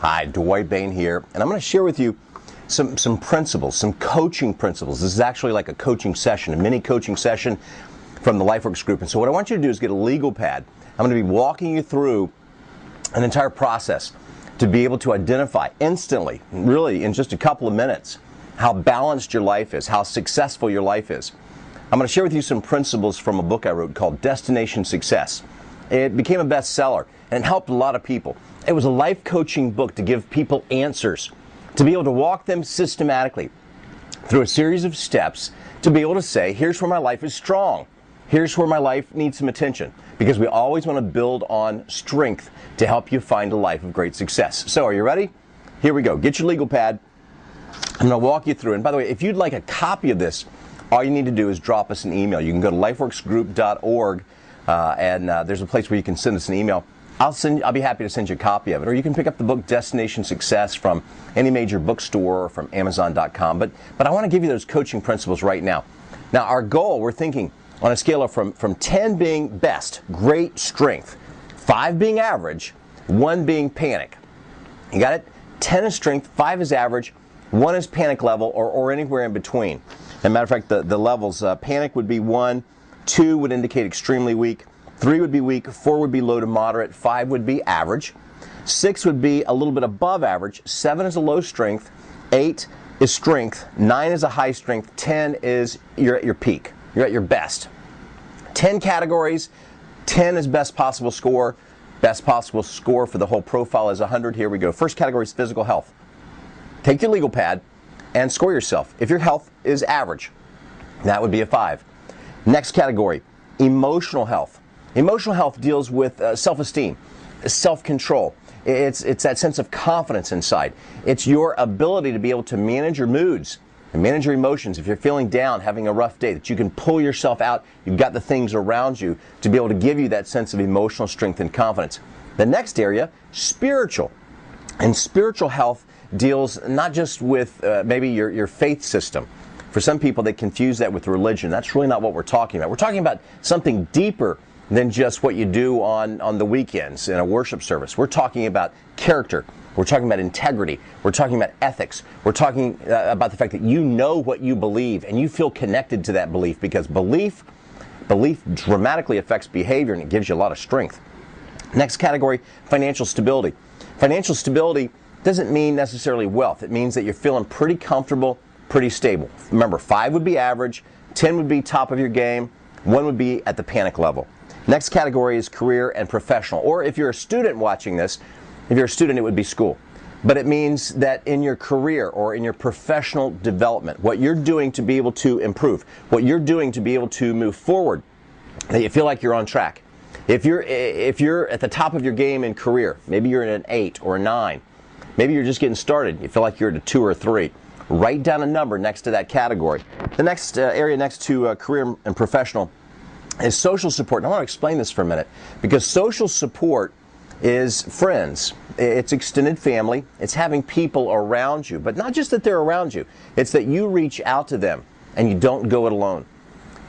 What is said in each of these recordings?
Hi, Dwight Bain here, and I'm going to share with you some principles, some coaching principles. This is actually like a coaching session, a mini coaching session from the LifeWorks group. And so what I want you to do is get a legal pad. I'm going to be walking you through an entire process to be able to identify instantly, really in just a couple of minutes, how balanced your life is, how successful your life is. I'm going to share with you some principles from a book I wrote called Destination Success. It became a bestseller and it helped a lot of people. It was a life coaching book to give people answers, to be able to walk them systematically through a series of steps to be able to say, here's where my life is strong. Here's where my life needs some attention. Because we always want to build on strength to help you find a life of great success. So are you ready? Here we go. Get your legal pad. I'm going to walk you through. And by the way, if you'd like a copy of this, all you need to do is drop us an email. You can go to lifeworksgroup.org and there's a place where you can send us an email. I'll be happy to send you a copy of it. Or you can pick up the book Destination Success from any major bookstore or from Amazon.com. But I want to give you those coaching principles right now. Now, our goal, we're thinking on a scale of from 10 being best, great strength, 5 being average, 1 being panic. You got it? 10 is strength, 5 is average, 1 is panic level, or anywhere in between. As a matter of fact, the levels, panic would be 1, 2 would indicate extremely weak, 3 would be weak, 4 would be low to moderate, 5 would be average, 6 would be a little bit above average, 7 is a low strength, 8 is strength, 9 is a high strength, 10 is you're at your peak, you're at your best. 10 categories, 10 is best possible score. Best possible score for the whole profile is 100. Here we go. First category is physical health. Take your legal pad and score yourself. If your health is average, that would be a 5. Next category, emotional health. Emotional health deals with self-esteem, self-control. It's that sense of confidence inside. It's your ability to be able to manage your moods and manage your emotions. If you're feeling down, having a rough day, that you can pull yourself out. You've got the things around you to be able to give you that sense of emotional strength and confidence. The next area, spiritual. And spiritual health deals not just with maybe your faith system. For some people, they confuse that with religion. That's really not what we're talking about. We're talking about something deeper than just what you do on the weekends in a worship service. We're talking about character. We're talking about integrity. We're talking about ethics. We're talking about the fact that you know what you believe and you feel connected to that belief, because belief dramatically affects behavior and it gives you a lot of strength. Next category, financial stability. Financial stability doesn't mean necessarily wealth. It means that you're feeling pretty comfortable, pretty stable. Remember, 5 would be average, 10 would be top of your game, 1 would be at the panic level. Next category is career and professional. Or if you're a student watching this, if you're a student, it would be school. But it means that in your career or in your professional development, what you're doing to be able to improve, what you're doing to be able to move forward, that you feel like you're on track. If you're at the top of your game in career, maybe you're at an 8 or a 9, maybe you're just getting started, you feel like you're at a 2 or a 3, write down a number next to that category. The next area next to career and professional is social support. And I want to explain this for a minute, because social support is friends, it's extended family, it's having people around you, but not just that they're around you, it's that you reach out to them and you don't go it alone.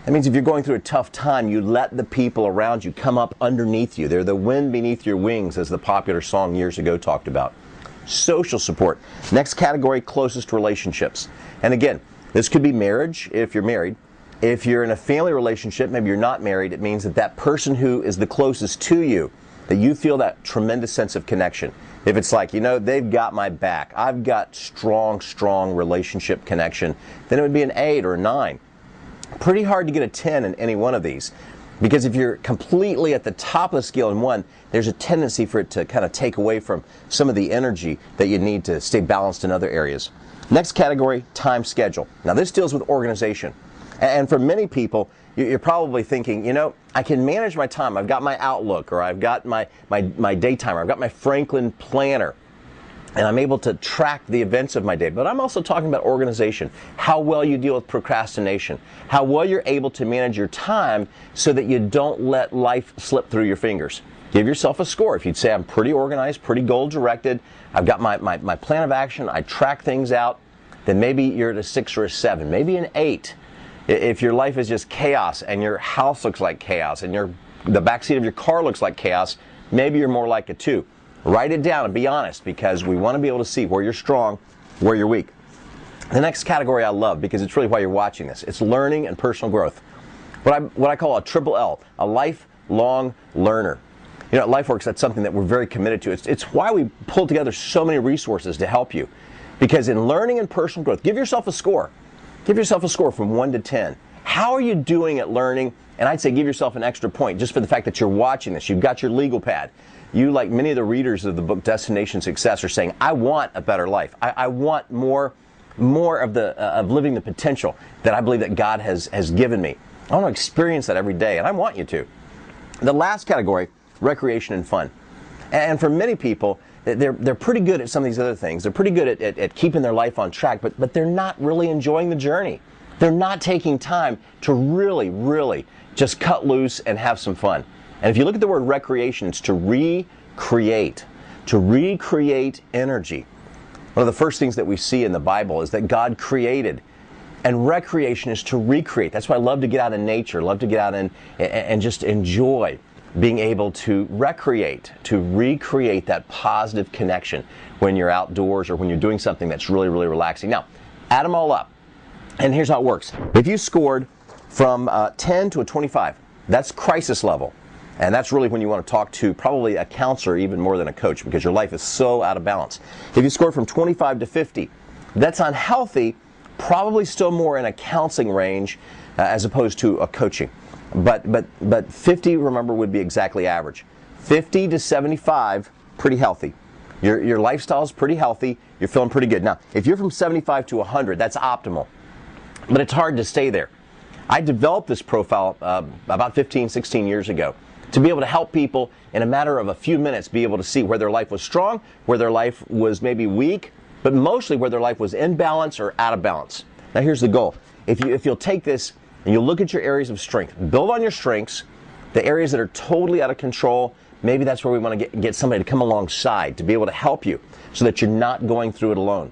That means if you're going through a tough time, you let the people around you come up underneath you. They're the wind beneath your wings, as the popular song years ago talked about. Social support. Next category, closest relationships. And again, this could be marriage if you're married. If you're in a family relationship, maybe you're not married, it means that that person who is the closest to you, that you feel that tremendous sense of connection. If it's like, they've got my back, I've got strong relationship connection, then it would be an 8 or a 9. Pretty hard to get a 10 in any one of these, because if you're completely at the top of the scale in one, there's a tendency for it to kind of take away from some of the energy that you need to stay balanced in other areas. Next category, time schedule. Now this deals with organization. And for many people, you're probably thinking, I can manage my time. I've got my Outlook, or I've got my day timer. I've got my Franklin planner, and I'm able to track the events of my day. But I'm also talking about organization, how well you deal with procrastination, how well you're able to manage your time so that you don't let life slip through your fingers. Give yourself a score. If you'd say, I'm pretty organized, pretty goal-directed, I've got my plan of action, I track things out, then maybe you're at a 6 or a 7, maybe an 8. If your life is just chaos and your house looks like chaos and the backseat of your car looks like chaos, maybe you're more like a 2. Write it down and be honest, because we want to be able to see where you're strong, where you're weak. The next category I love, because it's really why you're watching this. It's learning and personal growth. What I call a triple L, a lifelong learner. You know, at LifeWorks, that's something that we're very committed to. It's why we pull together so many resources to help you. Because in learning and personal growth, give yourself a score. Give yourself a score from 1 to 10. How are you doing at learning? And I'd say give yourself an extra point just for the fact that you're watching this. You've got your legal pad. You, like many of the readers of the book Destination Success, are saying, I want a better life. I want more of living the potential that I believe that God has given me. I want to experience that every day, and I want you to. The last category, recreation and fun. And for many people, they're pretty good at some of these other things. They're pretty good at keeping their life on track, but they're not really enjoying the journey. They're not taking time to really, really just cut loose and have some fun. And if you look at the word recreation, it's to recreate energy. One of the first things that we see in the Bible is that God created, and recreation is to recreate. That's why I love to get out in nature, love to get out and just enjoy being able to recreate, to recreate that positive connection when you're outdoors or when you're doing something that's really, really relaxing. Now, add them all up, and here's how it works. If you scored from 10 to a 25, that's crisis level. And that's really when you want to talk to probably a counselor even more than a coach, because your life is so out of balance. If you score from 25 to 50, that's unhealthy, probably still more in a counseling range as opposed to a coaching. But 50, remember, would be exactly average. 50 to 75, pretty healthy. Your lifestyle is pretty healthy. You're feeling pretty good. Now, if you're from 75 to 100, that's optimal. But it's hard to stay there. I developed this profile about 15, 16 years ago to be able to help people in a matter of a few minutes be able to see where their life was strong, where their life was maybe weak, but mostly where their life was in balance or out of balance. Now here's the goal. If you'll take this and you'll look at your areas of strength, build on your strengths, the areas that are totally out of control, maybe that's where we want to get somebody to come alongside to be able to help you so that you're not going through it alone.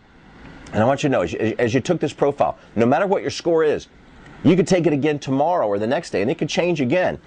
And I want you to know, as you took this profile, no matter what your score is, you could take it again tomorrow or the next day, and it could change again.